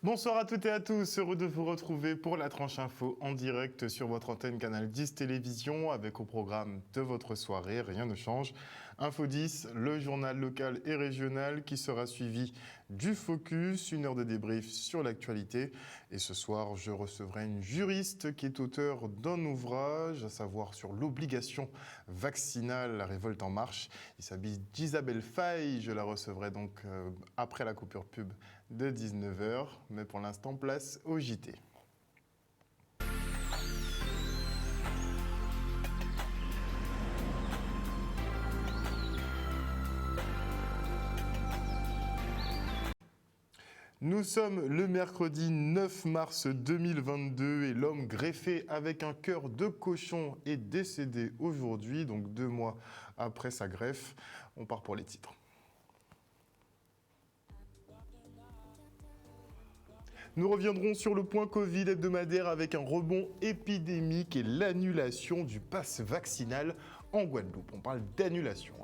Bonsoir à toutes et à tous, heureux de vous retrouver pour la tranche info en direct sur votre antenne Canal 10 Télévision avec au programme de votre soirée, rien ne change. Info 10, le journal local et régional qui sera suivi du focus, une heure de débrief sur l'actualité. Et ce soir, je recevrai une juriste qui est auteure d'un ouvrage, à savoir sur l'obligation vaccinale, la révolte en marche. Il s'agit d'Isabelle Faye, je la recevrai donc après la coupure pub de 19h. Mais pour l'instant, place au JT. Nous sommes le mercredi 9 mars 2022 et l'homme greffé avec un cœur de cochon est décédé aujourd'hui, donc 2 mois après sa greffe. On part pour les titres. Nous reviendrons sur le point Covid hebdomadaire avec un rebond épidémique et l'annulation du pass vaccinal en Guadeloupe. On parle d'annulation.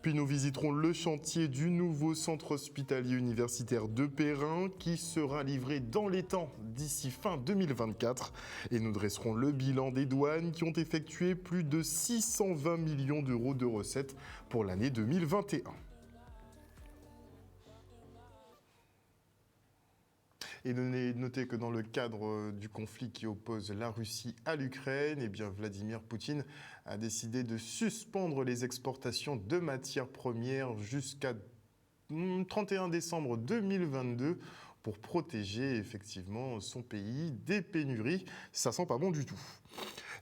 Puis nous visiterons le chantier du nouveau centre hospitalier universitaire de Perrin qui sera livré dans les temps d'ici fin 2024. Et nous dresserons le bilan des douanes qui ont effectué plus de 620 millions d'euros de recettes pour l'année 2021. Et notez que dans le cadre du conflit qui oppose la Russie à l'Ukraine, eh bien Vladimir Poutine a décidé de suspendre les exportations de matières premières jusqu'à 31 décembre 2022 pour protéger effectivement son pays des pénuries. Ça sent pas bon du tout.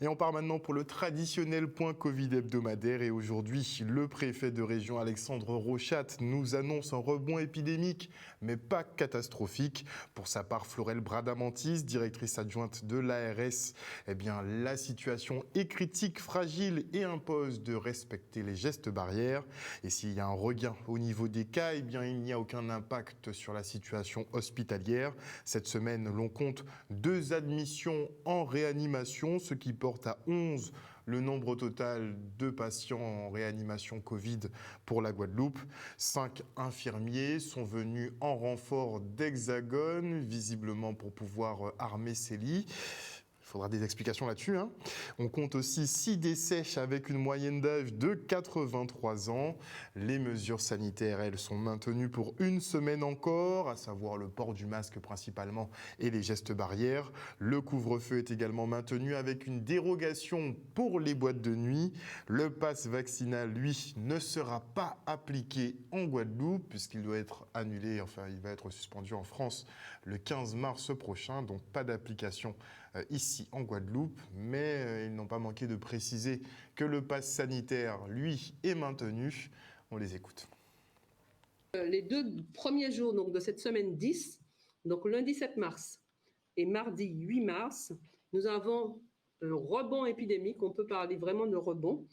Et on part maintenant pour le traditionnel point Covid hebdomadaire. Et aujourd'hui, le préfet de région Alexandre Rochat nous annonce un rebond épidémique, mais pas catastrophique. Pour sa part, Florelle Bradamantis, directrice adjointe de l'ARS, eh bien, la situation est critique, fragile et impose de respecter les gestes barrières. Et s'il y a un regain au niveau des cas, eh bien, il n'y a aucun impact sur la situation hospitalière. Cette semaine, l'on compte 2 admissions en réanimation, ce qui porte à 11 le nombre total de patients en réanimation Covid pour la Guadeloupe. 5 infirmiers sont venus en renfort d'Hexagone, visiblement pour pouvoir armer ces lits. Il faudra des explications là-dessus. On compte aussi 6 décès avec une moyenne d'âge de 83 ans. Les mesures sanitaires, elles, sont maintenues pour 1 semaine encore, à savoir le port du masque principalement et les gestes barrières. Le couvre-feu est également maintenu avec une dérogation pour les boîtes de nuit. Le pass vaccinal, lui, ne sera pas appliqué en Guadeloupe puisqu'il doit être annulé, enfin il va être suspendu en France le 15 mars prochain, donc pas d'application ici en Guadeloupe, mais ils n'ont pas manqué de préciser que le pass sanitaire, lui, est maintenu. On les écoute. Les 2 premiers jours donc, de cette semaine 10, donc lundi 7 mars et mardi 8 mars, nous avons un rebond épidémique, on peut parler vraiment de rebond,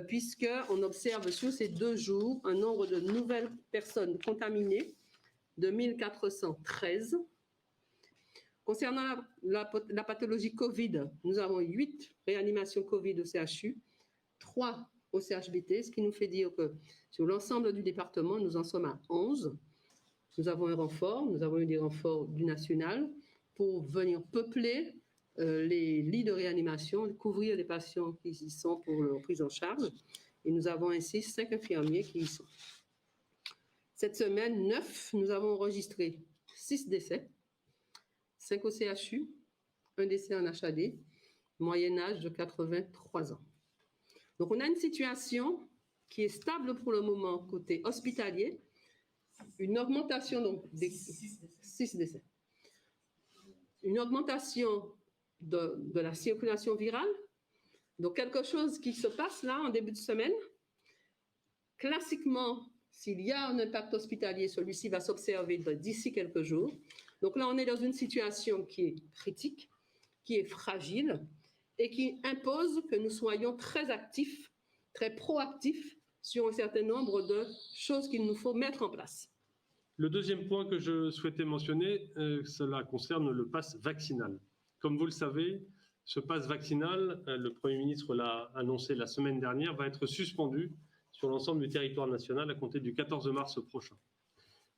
puisqu'on observe sur ces 2 jours un nombre de nouvelles personnes contaminées de 1413. Concernant la pathologie Covid, nous avons 8 réanimations Covid au CHU, 3 au CHBT, ce qui nous fait dire que sur l'ensemble du département, nous en sommes à 11. Nous avons un renfort, nous avons eu des renforts du national pour venir peupler les lits de réanimation, couvrir les patients qui y sont pour leur prise en charge. Et nous avons ainsi 5 infirmiers qui y sont. Cette semaine, 9, nous avons enregistré 6 décès. 5 au CHU, 1 décès en HAD, moyen âge de 83 ans. Donc on a une situation qui est stable pour le moment côté hospitalier, une augmentation donc des 6 décès. Une augmentation de la circulation virale, donc quelque chose qui se passe là en début de semaine. Classiquement, s'il y a un impact hospitalier, celui-ci va s'observer d'ici quelques jours. Donc là, on est dans une situation qui est critique, qui est fragile et qui impose que nous soyons très actifs, très proactifs sur un certain nombre de choses qu'il nous faut mettre en place. Le deuxième point que je souhaitais mentionner, cela concerne le pass vaccinal. Comme vous le savez, ce pass vaccinal, le Premier ministre l'a annoncé la semaine dernière, va être suspendu sur l'ensemble du territoire national à compter du 14 mars prochain.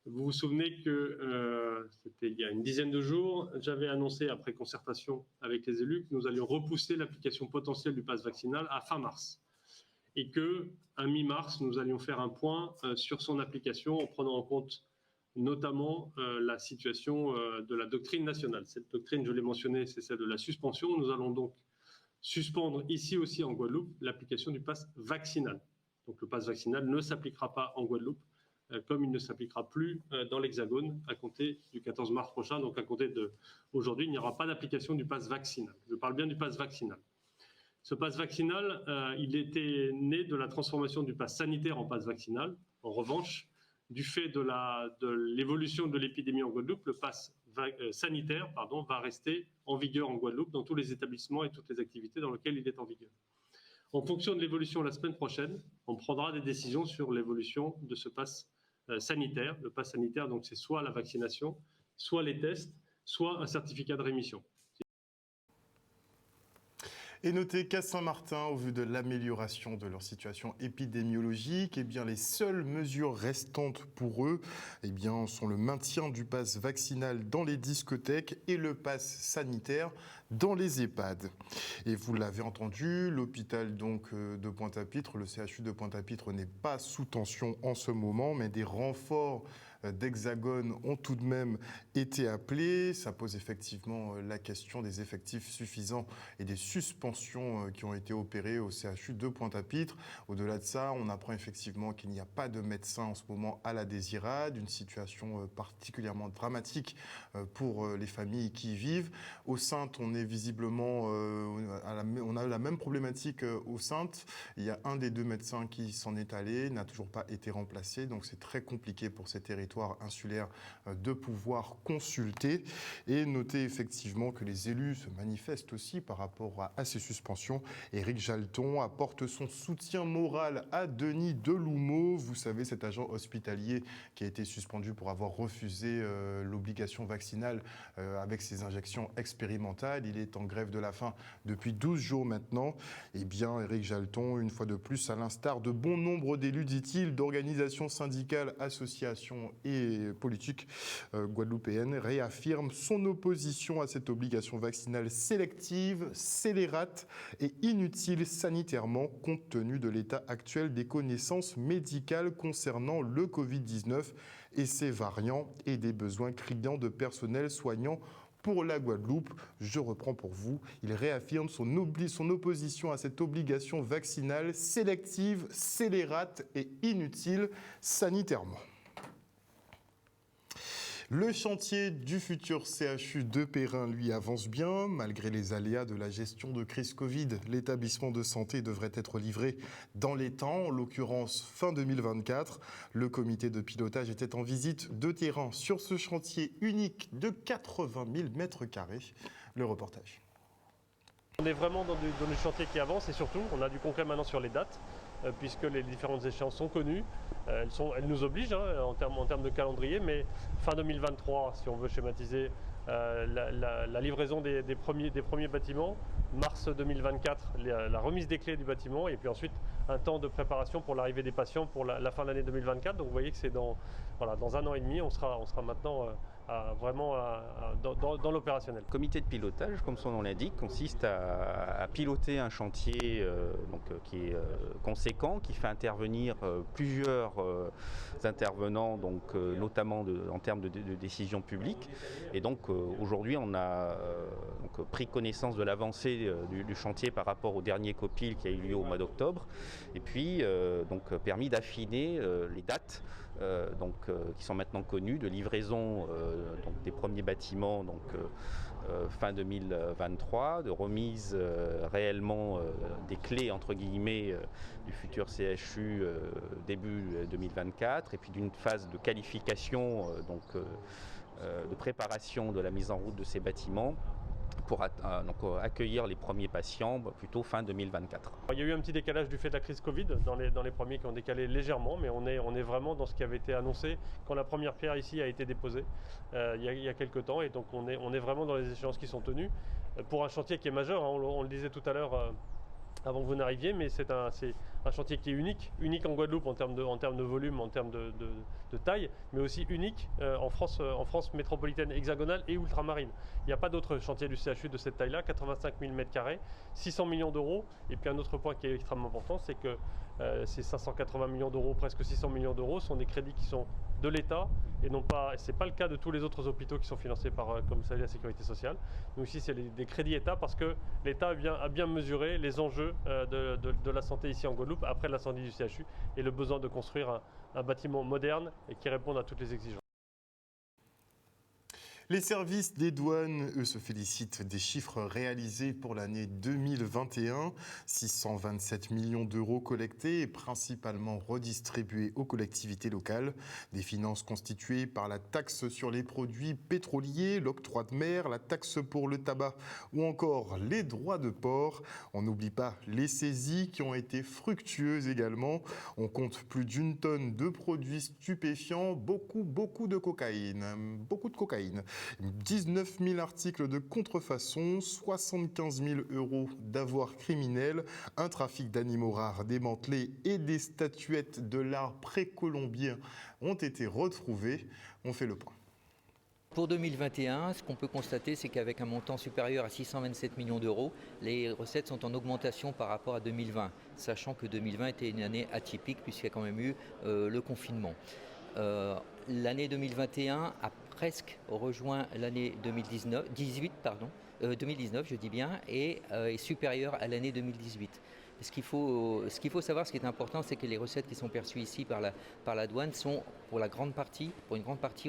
Vous vous souvenez que c'était il y a une dizaine de jours, j'avais annoncé, après concertation avec les élus, que nous allions repousser l'application potentielle du pass vaccinal à fin mars. Et qu'à mi-mars, nous allions faire un point sur son application en prenant en compte notamment la situation de la doctrine nationale. Cette doctrine, je l'ai mentionné, c'est celle de la suspension. Nous allons donc suspendre ici aussi en Guadeloupe l'application du pass vaccinal. Donc le pass vaccinal ne s'appliquera pas en Guadeloupe, comme il ne s'appliquera plus dans l'Hexagone à compter du 14 mars prochain. Donc à compter d'aujourd'hui, il n'y aura pas d'application du pass vaccinal. Je parle bien du pass vaccinal. Ce pass vaccinal, il était né de la transformation du pass sanitaire en pass vaccinal. En revanche, du fait de l'évolution de l'épidémie en Guadeloupe, le pass sanitaire va rester en vigueur en Guadeloupe dans tous les établissements et toutes les activités dans lesquelles il est en vigueur. En fonction de l'évolution la semaine prochaine, on prendra des décisions sur l'évolution de ce pass sanitaire. Le pass sanitaire, donc, c'est soit la vaccination, soit les tests, soit un certificat de rémission. Et notez qu'à Saint-Martin, au vu de l'amélioration de leur situation épidémiologique, les seules mesures restantes pour eux sont le maintien du pass vaccinal dans les discothèques et le pass sanitaire dans les EHPAD. Et vous l'avez entendu, l'hôpital de Pointe-à-Pitre, le CHU de Pointe-à-Pitre n'est pas sous tension en ce moment, mais des renforts d'Hexagone ont tout de même été appelés. Ça pose effectivement la question des effectifs suffisants et des suspensions qui ont été opérées au CHU de Pointe-à-Pitre. Au-delà de ça, on apprend effectivement qu'il n'y a pas de médecins en ce moment à la Désirade, une situation particulièrement dramatique pour les familles qui y vivent. Au Saintes, on est visiblement, on a la même problématique au Saintes. Il y a un des deux médecins qui s'en est allé, n'a toujours pas été remplacé, donc c'est très compliqué pour ces territoires insulaires de pouvoir consulter. Et notez effectivement que les élus se manifestent aussi par rapport à ces suspensions. Éric Jalton apporte son soutien moral à Denis Deloumeau. Vous savez, cet agent hospitalier qui a été suspendu pour avoir refusé l'obligation vaccinale avec ses injections expérimentales. Il est en grève de la faim depuis 12 jours maintenant. Éric Jalton, une fois de plus, à l'instar de bon nombre d'élus, dit-il, d'organisations syndicales, associations et politiques guadeloupéennes, réaffirme son opposition à cette obligation vaccinale sélective, scélérate et inutile sanitairement compte tenu de l'état actuel des connaissances médicales concernant le Covid-19 et ses variants et des besoins criants de personnel soignant pour la Guadeloupe. Je reprends pour vous. Il réaffirme son opposition à cette obligation vaccinale sélective, scélérate et inutile sanitairement. Le chantier du futur CHU de Perrin, lui, avance bien. Malgré les aléas de la gestion de crise Covid, l'établissement de santé devrait être livré dans les temps, en l'occurrence fin 2024. Le comité de pilotage était en visite de terrain sur ce chantier unique de 80 000 mètres carrés. Le reportage. On est vraiment dans du chantier qui avance et surtout, on a du concret maintenant sur les dates. Puisque les différentes échéances sont connues. Elles nous obligent en termes de calendrier, mais fin 2023, si on veut schématiser, la livraison des premiers bâtiments, mars 2024, la remise des clés du bâtiment, et puis ensuite un temps de préparation pour l'arrivée des patients pour la fin de l'année 2024. Donc vous voyez que c'est dans un an et demi, on sera maintenant vraiment dans l'opérationnel. Le comité de pilotage, comme son nom l'indique, consiste à piloter un chantier qui est conséquent, qui fait intervenir plusieurs intervenants, notamment en termes de décision publique. Et donc aujourd'hui, on a pris connaissance de l'avancée du chantier par rapport au dernier COPIL qui a eu lieu au mois d'octobre, et puis permis d'affiner les dates qui sont maintenant connues de livraison des premiers bâtiments fin 2023, de remise réellement des clés entre guillemets du futur CHU début 2024, et puis d'une phase de qualification de préparation de la mise en route de ces bâtiments pour accueillir les premiers patients plutôt fin 2024. Il y a eu un petit décalage du fait de la crise Covid dans les premiers qui ont décalé légèrement, mais on est vraiment dans ce qui avait été annoncé quand la première pierre ici a été déposée il y a quelques temps, et donc on est vraiment dans les échéances qui sont tenues pour un chantier qui est majeur. On le disait tout à l'heure avant que vous n'arriviez, mais c'est un chantier qui est unique en Guadeloupe en termes de volume, en termes de taille, mais aussi unique en France métropolitaine, hexagonale et ultramarine. Il n'y a pas d'autre chantier du CHU de cette taille-là, 85 000 m², 600 millions d'euros. Et puis un autre point qui est extrêmement important, c'est que ces 580 millions d'euros, presque 600 millions d'euros, sont des crédits qui sont de l'État et non pas, c'est pas le cas de tous les autres hôpitaux qui sont financés par, comme vous savez, la sécurité sociale. Nous ici, c'est des crédits État parce que l'État a bien mesuré les enjeux de la santé ici en Guadeloupe après l'incendie du CHU et le besoin de construire un bâtiment moderne et qui réponde à toutes les exigences. Les services des douanes, eux, se félicitent des chiffres réalisés pour l'année 2021. 627 millions d'euros collectés et principalement redistribués aux collectivités locales. Des finances constituées par la taxe sur les produits pétroliers, l'octroi de mer, la taxe pour le tabac ou encore les droits de port. On n'oublie pas les saisies qui ont été fructueuses également. On compte plus d'1 tonne de produits stupéfiants, beaucoup de cocaïne. 19 000 articles de contrefaçon, 75 000 euros d'avoirs criminels, un trafic d'animaux rares démantelé et des statuettes de l'art précolombien ont été retrouvées. On fait le point. Pour 2021, ce qu'on peut constater, c'est qu'avec un montant supérieur à 627 millions d'euros, les recettes sont en augmentation par rapport à 2020, sachant que 2020 était une année atypique puisqu'il y a quand même eu le confinement. L'année 2021 a presque rejoint l'année 2019, je dis bien, et est supérieure à l'année 2018. Ce qu'il faut savoir, ce qui est important, c'est que les recettes qui sont perçues ici par la douane sont pour une grande partie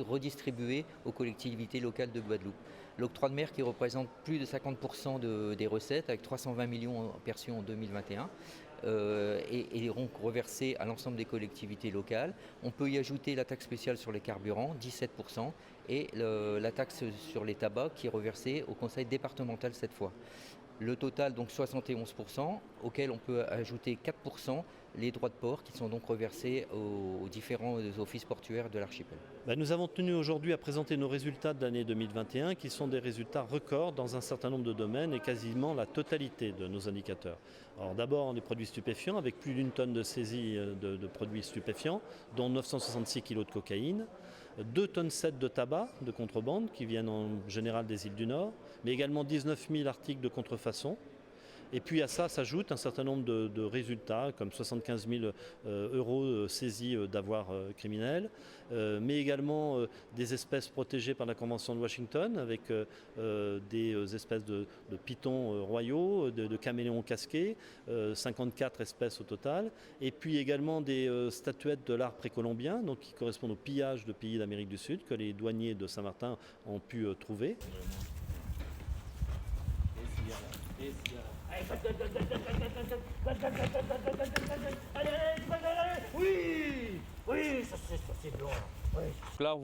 redistribuées aux collectivités locales de Guadeloupe. L'octroi de mer qui représente plus de 50% des recettes, avec 320 millions perçus en 2021, et donc reversés à l'ensemble des collectivités locales. On peut y ajouter la taxe spéciale sur les carburants, 17%, et la taxe sur les tabacs qui est reversée au conseil départemental cette fois. Le total, donc 71%, auquel on peut ajouter 4% les droits de port qui sont donc reversés aux différents offices portuaires de l'archipel. Nous avons tenu aujourd'hui à présenter nos résultats de l'année 2021 qui sont des résultats records dans un certain nombre de domaines et quasiment la totalité de nos indicateurs. Alors d'abord les produits stupéfiants avec plus d'1 tonne de saisie de produits stupéfiants, dont 966 kg de cocaïne, 2,7 tonnes de tabac de contrebande qui viennent en général des îles du Nord, mais également 19 000 articles de contrefaçon. Et puis à ça s'ajoute un certain nombre de résultats, comme 75 000 euros saisis d'avoirs criminels, mais également des espèces protégées par la Convention de Washington, avec des espèces de pitons royaux, de caméléons casqués, 54 espèces au total, et puis également des statuettes de l'art précolombien, donc qui correspondent au pillage de pays d'Amérique du Sud, que les douaniers de Saint-Martin ont pu trouver. Oui, ça c'est blanc. Oui. Là,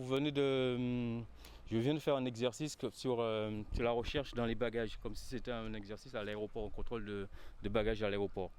je viens de faire un exercice sur la recherche dans les bagages, comme si c'était un exercice à l'aéroport, un contrôle de bagages à l'aéroport.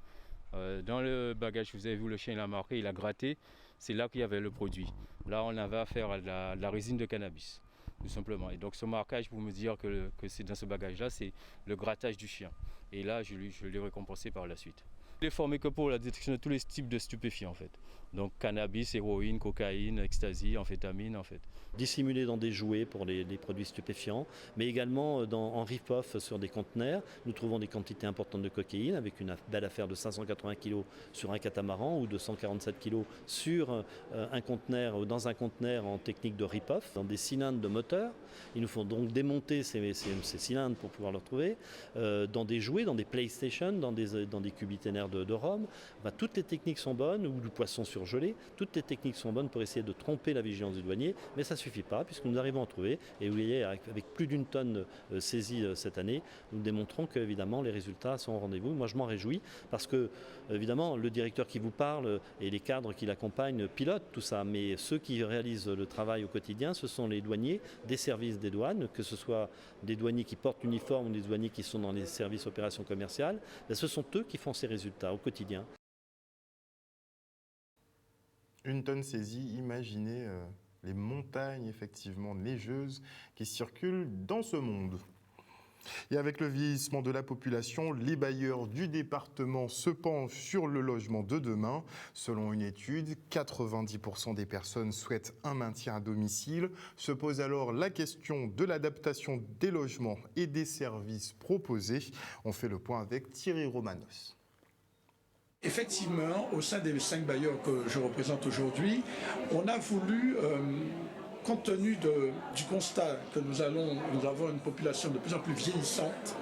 Dans le bagage, vous avez vu, le chien il a marqué, il a gratté, c'est là qu'il y avait le produit. Là, on avait affaire à la résine de cannabis, tout simplement. Et donc ce marquage, pour me dire que c'est dans ce bagage-là, c'est le grattage du chien. Et là, je l'ai récompensé par la suite. Il est formé que pour la détection de tous les types de stupéfiants, en fait. Donc cannabis, héroïne, cocaïne, ecstasy, amphétamine, en fait. Dissimulés dans des jouets pour les produits stupéfiants, mais également en rip-off sur des conteneurs. Nous trouvons des quantités importantes de cocaïne, avec une belle affaire de 580 kg sur un catamaran ou de 147 kg sur un conteneur, dans un conteneur en technique de rip-off, dans des cylindres de moteur. Il nous faut donc démonter ces cylindres pour pouvoir le retrouver, dans des jouets, dans des PlayStation, dans des cubiténaires de rhum. Toutes les techniques sont bonnes, ou du poisson surgelé, toutes les techniques sont bonnes pour essayer de tromper la vigilance du douanier, mais ça ne suffit pas, puisque nous arrivons à trouver, et vous voyez, avec plus d'1 tonne saisie cette année, nous démontrons qu'évidemment les résultats sont au rendez-vous. Moi je m'en réjouis, parce que évidemment le directeur qui vous parle et les cadres qui l'accompagnent pilotent tout ça, mais ceux qui réalisent le travail au quotidien, ce sont les douaniers des services des douanes, que ce soit des douaniers qui portent l'uniforme ou des douaniers qui sont dans les services opérations commerciales, ce sont eux qui font ces résultats au quotidien. 1 tonne saisie, imaginez les montagnes effectivement neigeuses qui circulent dans ce monde. Et avec le vieillissement de la population, les bailleurs du département se penchent sur le logement de demain. Selon une étude, 90% des personnes souhaitent un maintien à domicile. Se pose alors la question de l'adaptation des logements et des services proposés. On fait le point avec Thierry Romanos. Effectivement, au sein des 5 bailleurs que je représente aujourd'hui, on a voulu, compte tenu du constat que nous avons une population de plus en plus vieillissante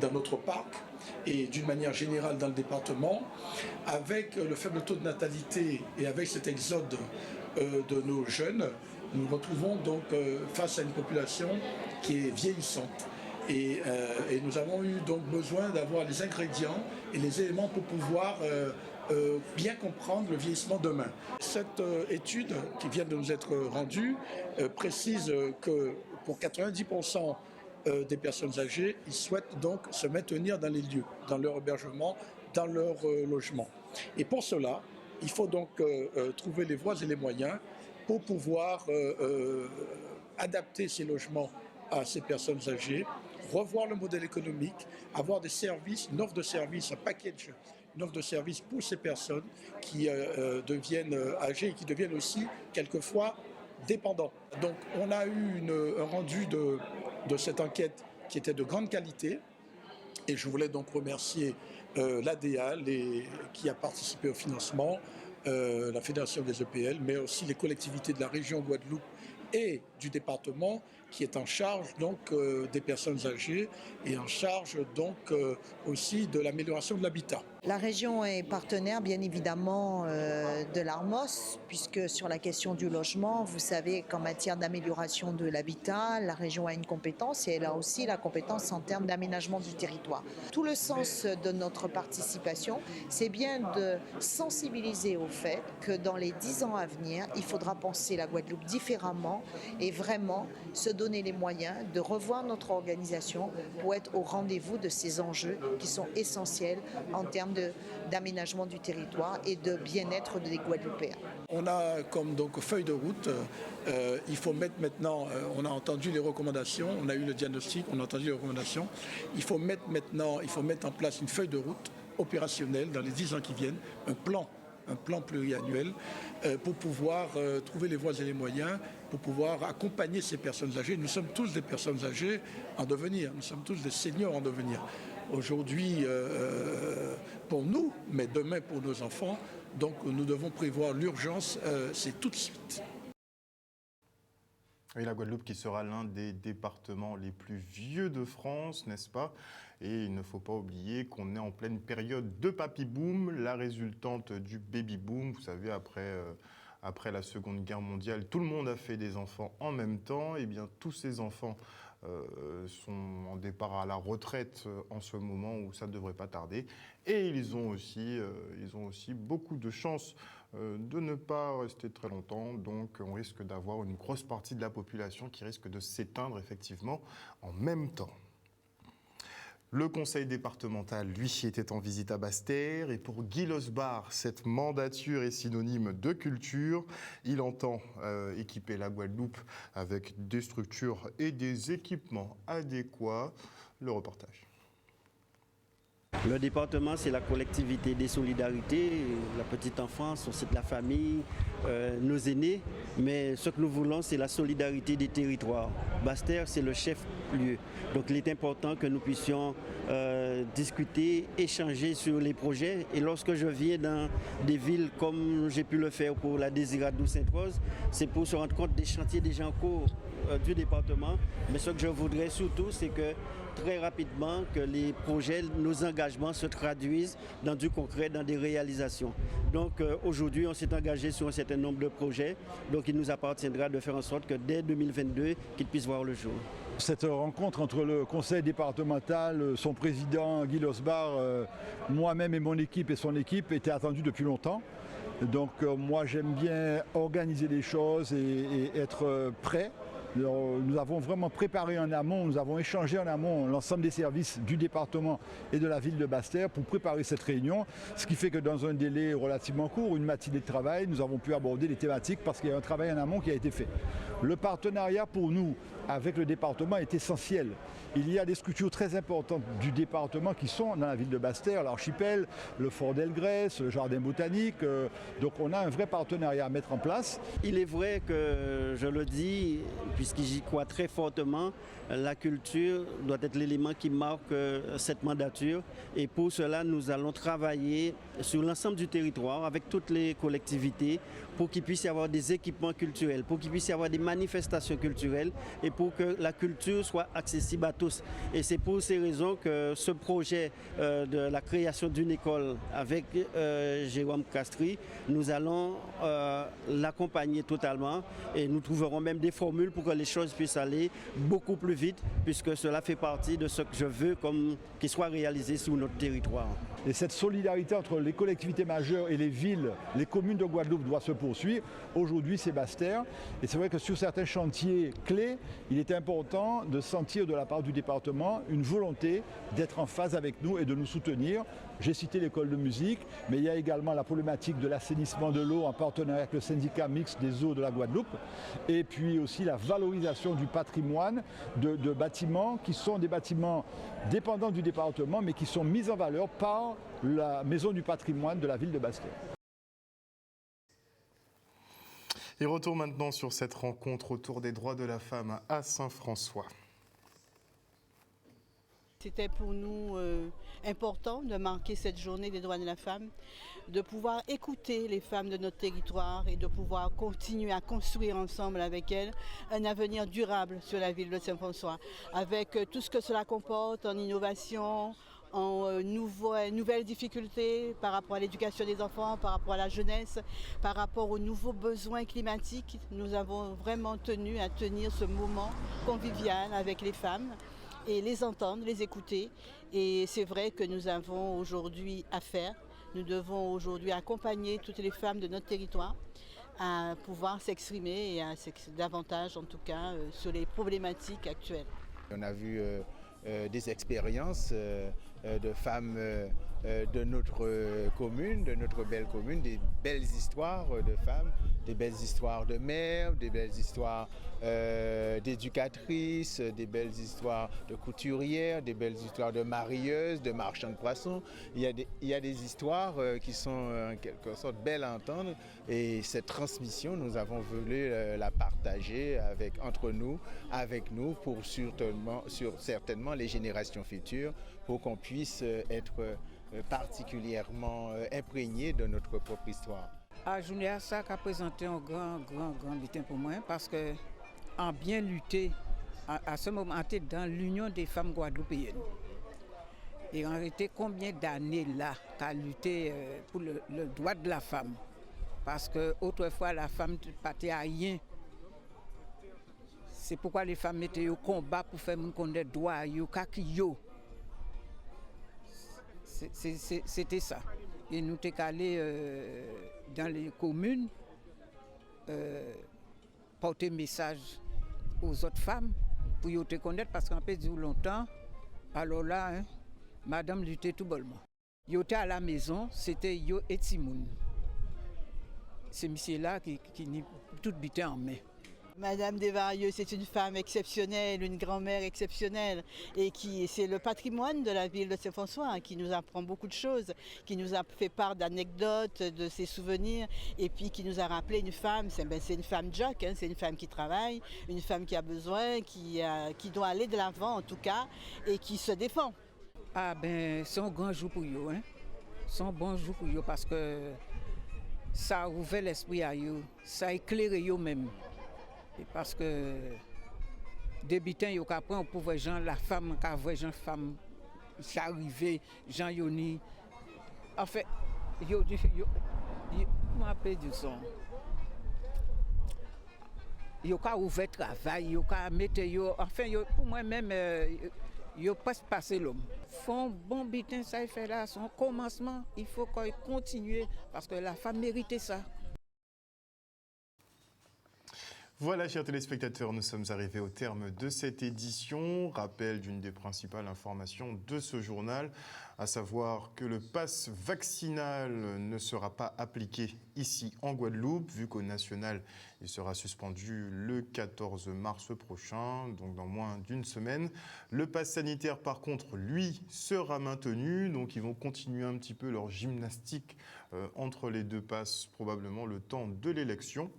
dans notre parc et d'une manière générale dans le département, avec le faible taux de natalité et avec cet exode de nos jeunes, nous nous retrouvons donc face à une population qui est vieillissante. Et nous avons eu donc besoin d'avoir les ingrédients et les éléments pour pouvoir bien comprendre le vieillissement demain. Cette étude qui vient de nous être rendue précise que pour 90% des personnes âgées, ils souhaitent donc se maintenir dans les lieux, dans leur hébergement, dans leur logement. Et pour cela, il faut donc trouver les voies et les moyens pour pouvoir adapter ces logements à ces personnes âgées, revoir le modèle économique, avoir des services, une offre de services, un package, une offre de services pour ces personnes qui deviennent âgées et qui deviennent aussi quelquefois dépendants. Donc on a eu un rendu de cette enquête qui était de grande qualité et je voulais donc remercier l'ADA qui a participé au financement, la Fédération des EPL, mais aussi les collectivités de la région Guadeloupe et du département qui est en charge donc des personnes âgées et en charge donc aussi de l'amélioration de l'habitat. La région est partenaire bien évidemment de l'ARMOS puisque sur la question du logement, vous savez qu'en matière d'amélioration de l'habitat, la région a une compétence et elle a aussi la compétence en termes d'aménagement du territoire. Tout le sens de notre participation, c'est bien de sensibiliser au fait que dans les 10 ans à venir, il faudra penser la Guadeloupe différemment et vraiment se donner les moyens de revoir notre organisation pour être au rendez-vous de ces enjeux qui sont essentiels en termes d'aménagement du territoire et de bien-être des Guadeloupéens. On a comme donc feuille de route, il faut mettre maintenant, on a entendu les recommandations, on a eu le diagnostic, on a entendu les recommandations, il faut mettre en place une feuille de route opérationnelle dans les 10 ans qui viennent, un plan pluriannuel pour pouvoir trouver les voies et les moyens, pour pouvoir accompagner ces personnes âgées. Nous sommes tous des personnes âgées en devenir, nous sommes tous des seniors en devenir. Aujourd'hui pour nous, mais demain pour nos enfants, donc nous devons prévoir l'urgence, c'est tout de suite. Et la Guadeloupe qui sera l'un des départements les plus vieux de France, n'est-ce pas ? Et il ne faut pas oublier qu'on est en pleine période de papy-boom, la résultante du baby-boom. Vous savez, après la Seconde Guerre mondiale, tout le monde a fait des enfants en même temps. Et bien, tous ces enfants sont en départ à la retraite en ce moment où ça ne devrait pas tarder. Et ils ont aussi beaucoup de chances de ne pas rester très longtemps. Donc, on risque d'avoir une grosse partie de la population qui risque de s'éteindre effectivement en même temps. Le conseil départemental, lui, était en visite à Basse-Terre et pour Guy Losbar, cette mandature est synonyme de culture. Il entend équiper la Guadeloupe avec des structures et des équipements adéquats. Le reportage. Le département, c'est la collectivité des solidarités, la petite enfance, c'est la famille, nos aînés. Mais ce que nous voulons, c'est la solidarité des territoires. Basse-Terre, c'est le chef-lieu. Donc il est important que nous puissions discuter, échanger sur les projets. Et lorsque je viens dans des villes comme j'ai pu le faire pour la Désirade Sainte-Rose, c'est pour se rendre compte des chantiers déjà en cours du département. Mais ce que je voudrais surtout, c'est que très rapidement que les projets, nos engagements se traduisent dans du concret, dans des réalisations. Donc aujourd'hui, on s'est engagé sur un certain nombre de projets. Donc il nous appartiendra de faire en sorte que dès 2022, qu'ils puissent voir le jour. Cette rencontre entre le conseil départemental, son président Guy Losbar, moi-même et mon équipe et son équipe était attendue depuis longtemps. Donc moi j'aime bien organiser les choses et être prêt Nous avons vraiment préparé en amont, nous avons échangé en amont l'ensemble des services du département et de la ville de Basse-Terre pour préparer cette réunion, ce qui fait que dans un délai relativement court, une matinée de travail, nous avons pu aborder les thématiques parce qu'il y a un travail en amont qui a été fait. Le partenariat pour nous avec le département est essentiel. Il y a des structures très importantes du département qui sont dans la ville de Basse-Terre, l'archipel, le fort d'Elgrès, le jardin botanique. Donc on a un vrai partenariat à mettre en place. Il est vrai que, je le dis, puisque j'y crois très fortement, la culture doit être l'élément qui marque cette mandature. Et pour cela, nous allons travailler sur l'ensemble du territoire avec toutes les collectivités pour qu'il puisse y avoir des équipements culturels, pour qu'il puisse y avoir des manifestations culturelles et pour que la culture soit accessible à tous. Et c'est pour ces raisons que ce projet de la création d'une école avec Jérôme Castry, nous allons l'accompagner totalement et nous trouverons même des formules pour que les choses puissent aller beaucoup plus vite puisque cela fait partie de ce que je veux qu'il soit réalisé sur notre territoire. Et cette solidarité entre les collectivités majeures et les villes, les communes de Guadeloupe doit se poursuivre. Aujourd'hui, c'est Basse-Terre. Et c'est vrai que sur certains chantiers clés, il est important de sentir de la part du département une volonté d'être en phase avec nous et de nous soutenir. J'ai cité l'école de musique, mais il y a également la problématique de l'assainissement de l'eau en partenariat avec le syndicat mixte des eaux de la Guadeloupe. Et puis aussi la valorisation du patrimoine de bâtiments qui sont des bâtiments dépendants du département, mais qui sont mis en valeur par la maison du patrimoine de la ville de Basse-Terre. Et retour maintenant sur cette rencontre autour des droits de la femme à Saint-François. C'était pour nous important de marquer cette journée des droits de la femme, de pouvoir écouter les femmes de notre territoire et de pouvoir continuer à construire ensemble avec elles un avenir durable sur la ville de Saint-François, avec tout ce que cela comporte en innovation, en nouvelles difficultés par rapport à l'éducation des enfants, par rapport à la jeunesse, par rapport aux nouveaux besoins climatiques. Nous avons vraiment tenu à tenir ce moment convivial avec les femmes et les entendre, les écouter. Et c'est vrai que nous avons aujourd'hui à faire. Nous devons aujourd'hui accompagner toutes les femmes de notre territoire à pouvoir s'exprimer et à davantage en tout cas sur les problématiques actuelles. On a vu des expériences de femmes de notre commune, de notre belle commune, des belles histoires de femmes, des belles histoires de mères, des belles histoires d'éducatrices, des belles histoires de couturières, des belles histoires de marieuses, de marchands de poissons. Il y a des histoires qui sont en quelque sorte belles à entendre et cette transmission, nous avons voulu la partager entre nous, avec nous, pour certainement les générations futures, pour qu'on puisse être particulièrement imprégné de notre propre histoire. La journée à ça a présenté un grand butin pour moi parce que en bien lutter à ce moment dans l'Union des femmes guadeloupéennes. Et en réalité, combien d'années là qu'a lutté pour le droit de la femme? Parce que autrefois la femme ne partait à rien. C'est pourquoi les femmes mettaient au combat pour faire des droits, c'était ça. Et nous sommes allés dans les communes porter message aux autres femmes pour te connaître parce qu'on peut dire longtemps. Alors là, madame luttait tout bonnement. Yo était à la maison, c'était yo et Timoun. C'est monsieur-là qui n'y tout bitait en main. Madame Desvarieux, c'est une femme exceptionnelle, une grand-mère exceptionnelle et c'est le patrimoine de la ville de Saint-François qui nous apprend beaucoup de choses, qui nous a fait part d'anecdotes, de ses souvenirs et puis qui nous a rappelé une femme, c'est une femme jock, c'est une femme qui travaille, une femme qui a besoin, qui doit aller de l'avant en tout cas et qui se défend. Ah ben, c'est un grand jour pour eux, c'est un bon jour pour eux parce que ça a ouvert l'esprit à eux, ça a éclairé eux-mêmes. Parce que des bitins yo après on pouvait gens la femme qu'a vrai gens femme ça arrivé Jean Yoni en fait yo m'appelle du son yo qu'a ouvert travail yo qu'a mettre yo enfin yo pour moi même yo presque passé l'homme font bon bitin ça fait là son commencement il faut qu'on continue parce que la femme méritait ça. Voilà, chers téléspectateurs, nous sommes arrivés au terme de cette édition. Rappel d'une des principales informations de ce journal, à savoir que le pass vaccinal ne sera pas appliqué ici en Guadeloupe, vu qu'au national, il sera suspendu le 14 mars prochain, donc dans moins d'une semaine. Le pass sanitaire, par contre, lui, sera maintenu, donc ils vont continuer un petit peu leur gymnastique entre les deux passes, probablement le temps de l'élection.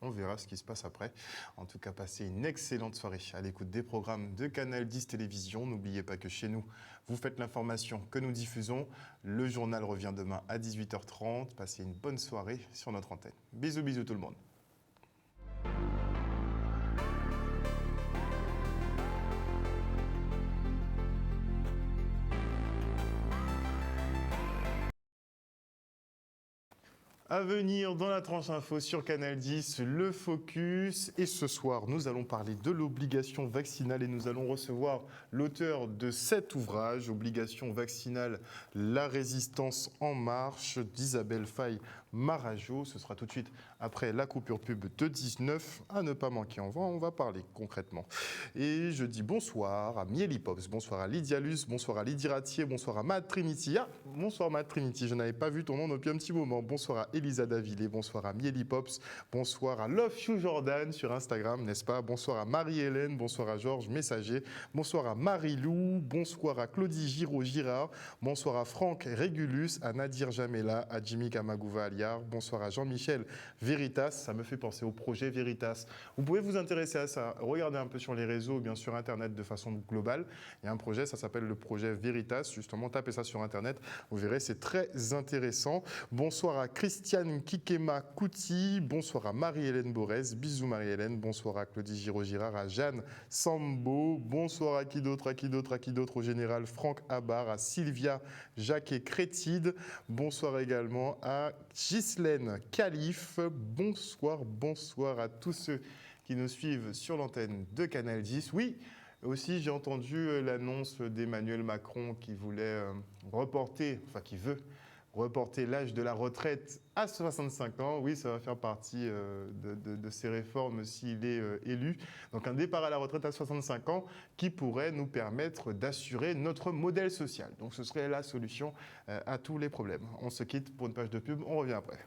On verra ce qui se passe après. En tout cas, passez une excellente soirée à l'écoute des programmes de Canal 10 Télévision. N'oubliez pas que chez nous, vous faites l'information que nous diffusons. Le journal revient demain à 18h30. Passez une bonne soirée sur notre antenne. Bisous, bisous tout le monde. À venir dans la tranche info sur Canal 10, le focus. Et ce soir, nous allons parler de l'obligation vaccinale et nous allons recevoir l'auteur de cet ouvrage, Obligation vaccinale, la résistance en marche, d'Isabelle Faye-Marajo. Ce sera tout de suite après la coupure pub de 19, à ne pas manquer. On va parler concrètement. Et je dis bonsoir à Mieli Pops, bonsoir à Lydia Luce, bonsoir à Lydie Ratier, bonsoir à Matt Trinity. Ah, bonsoir Matt Trinity, je n'avais pas vu ton nom depuis un petit moment. Bonsoir à Elisa Davile, bonsoir à Mieli Pops, bonsoir à Love You Jordan sur Instagram, n'est-ce pas? Bonsoir à Marie-Hélène, bonsoir à Georges Messager, bonsoir à Marie-Lou, bonsoir à Claudie Giraud-Girard, bonsoir à Franck Régulus, à Nadir Jamela, à Jimmy Kamagouva Aliar, bonsoir à Jean-Michel Veritas, ça me fait penser au projet Veritas. Vous pouvez vous intéresser à ça, regardez un peu sur les réseaux, bien sûr Internet de façon globale. Il y a un projet, ça s'appelle le projet Veritas, justement, tapez ça sur Internet, vous verrez, c'est très intéressant. Bonsoir à Christiane Kikema Kouti, bonsoir à Marie-Hélène Borès, bisous Marie-Hélène, bonsoir à Claudie Giraud-Girard, à Jeanne Sambo, bonsoir à qui d'autre, au général Franck Abar, à Sylvia Jacquet Crétide, bonsoir également à Ghislaine Calife, bonsoir à tous ceux qui nous suivent sur l'antenne de Canal 10. Oui, aussi j'ai entendu l'annonce d'Emmanuel Macron qui voulait qui veut reporter l'âge de la retraite à 65 ans. Oui, ça va faire partie de ces réformes s'il est élu. Donc un départ à la retraite à 65 ans qui pourrait nous permettre d'assurer notre modèle social. Donc ce serait la solution à tous les problèmes. On se quitte pour une page de pub, on revient après.